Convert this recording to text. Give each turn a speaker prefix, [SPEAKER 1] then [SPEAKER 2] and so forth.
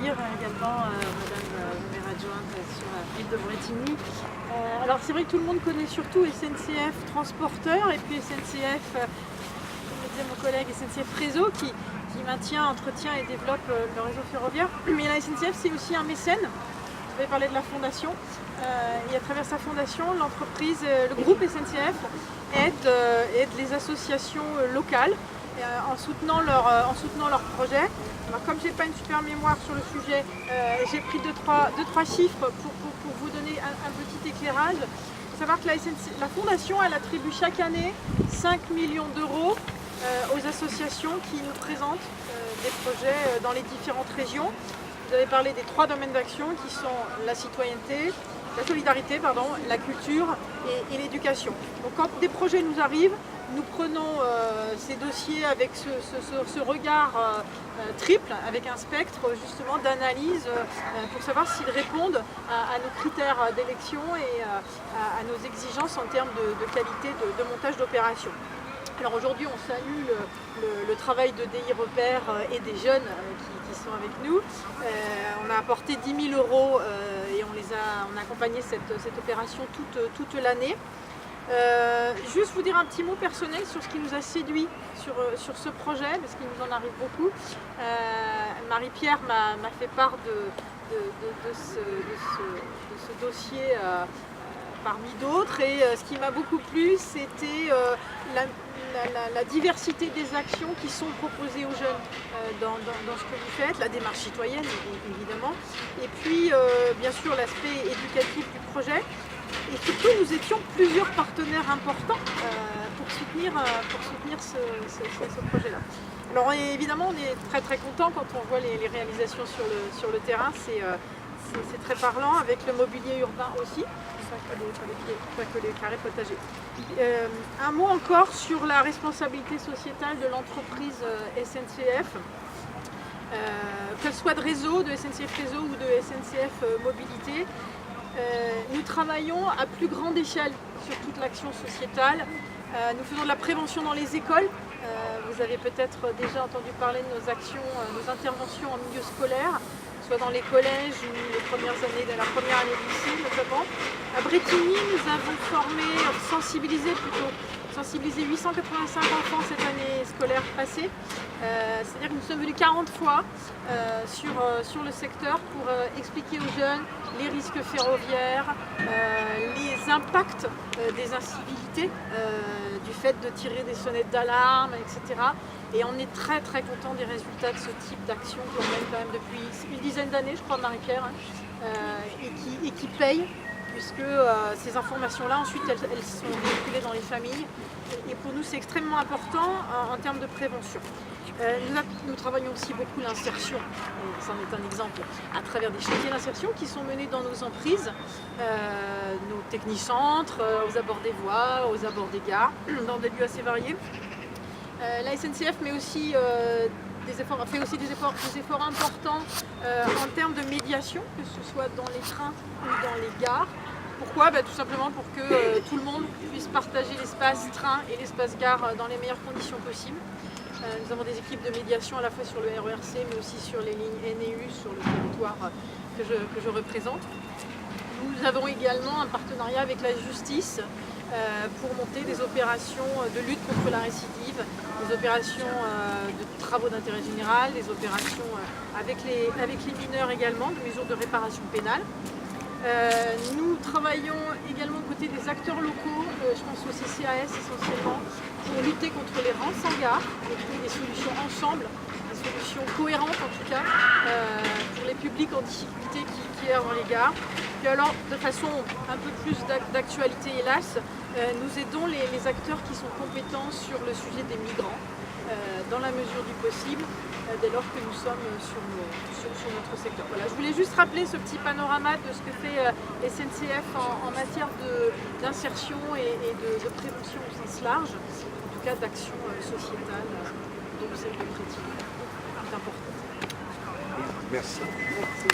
[SPEAKER 1] accueillir également Madame la maire adjointe sur l'île de Brétigny. Alors c'est vrai que tout le monde connaît surtout SNCF Transporteur et puis SNCF, comme le disait mon collègue, SNCF Réseau qui maintient, entretient et développe le réseau ferroviaire. Mais la SNCF c'est aussi un mécène. Vous avez parlé de la fondation et à travers sa fondation, l'entreprise, le groupe SNCF aide les associations locales en soutenant leurs projets. Alors, comme je n'ai pas une super mémoire sur le sujet, j'ai pris deux, trois chiffres pour vous donner un petit éclairage. Il faut savoir que la fondation elle attribue chaque année 5 millions d'euros aux associations qui nous présentent des projets dans les différentes régions. Vous avez parlé des 3 domaines d'action qui sont la citoyenneté, la solidarité, la culture et l'éducation. Donc quand des projets nous arrivent, nous prenons ces dossiers avec ce regard triple, avec un spectre justement d'analyse pour savoir s'ils répondent à nos critères d'élection et à nos exigences en termes de qualité de montage d'opération. Alors aujourd'hui on salue le travail de DI Repère et des jeunes qui sont avec nous. On a apporté 10 000 euros et on a accompagné cette opération toute l'année. Juste vous dire un petit mot personnel sur ce qui nous a séduit sur ce projet, parce qu'il nous en arrive beaucoup. Marie-Pierre m'a fait part de ce dossier parmi d'autres, et ce qui m'a beaucoup plu c'était la diversité des actions qui sont proposées aux jeunes dans ce que vous faites, la démarche citoyenne évidemment, et puis bien sûr l'aspect éducatif du projet. Et surtout, nous étions plusieurs partenaires importants pour soutenir ce projet-là. Alors évidemment, on est très très content quand on voit les réalisations sur le terrain. C'est très parlant, avec le mobilier urbain aussi, pas que les carrés potagers. Un mot encore sur la responsabilité sociétale de l'entreprise SNCF. Qu'elle soit de réseau, de SNCF Réseau ou de SNCF Mobilité. Nous travaillons à plus grande échelle sur toute l'action sociétale. Nous faisons de la prévention dans les écoles. Vous avez peut-être déjà entendu parler de nos actions, nos interventions en milieu scolaire, soit dans les collèges ou les premières années, de la première année de lycée notamment. À Brétigny, nous avons sensibilisé 885 enfants cette année scolaire passée. C'est-à-dire que nous sommes venus 40 fois sur le secteur pour expliquer aux jeunes les risques ferroviaires, les impacts des incivilités, du fait de tirer des sonnettes d'alarme, etc. Et on est très très content des résultats de ce type d'action qu'on mène quand même depuis une dizaine d'années, je crois, Marie-Pierre, et qui paye, puisque ces informations-là, ensuite, elles sont véhiculées dans les familles. Et pour nous, c'est extrêmement important en termes de prévention. Nous travaillons aussi beaucoup l'insertion, et c'en est un exemple, à travers des chantiers d'insertion qui sont menés dans nos emprises, nos technicentres, aux abords des voies, aux abords des gares, dans des lieux assez variés. La SNCF fait aussi des efforts importants en termes de médiation, que ce soit dans les trains ou dans les gares. Pourquoi ? Tout simplement pour que tout le monde puisse partager l'espace train et l'espace gare dans les meilleures conditions possibles. Nous avons des équipes de médiation à la fois sur le RERC mais aussi sur les lignes NEU sur le territoire que je représente. Nous avons également un partenariat avec la justice pour monter des opérations de lutte contre la récidive, des opérations de travaux d'intérêt général, des opérations avec les mineurs également, des mesures de réparation pénale. Nous travaillons également aux côtés des acteurs locaux, je pense au CCAS essentiellement, pour lutter contre les rançongars et trouver des solutions ensemble, des solutions cohérentes en tout cas, pour les publics en difficulté qui errent dans les gares. Puis alors, de façon un peu plus d'actualité hélas, nous aidons les acteurs qui sont compétents sur le sujet des migrants, dans la mesure du possible, dès lors que nous sommes sur notre secteur. Voilà, je voulais juste rappeler ce petit panorama de ce que fait SNCF en matière d'insertion et de prévention au sens large, en tout cas d'action sociétale, dont celle de Brétigny est importante.
[SPEAKER 2] Merci.
[SPEAKER 1] Merci.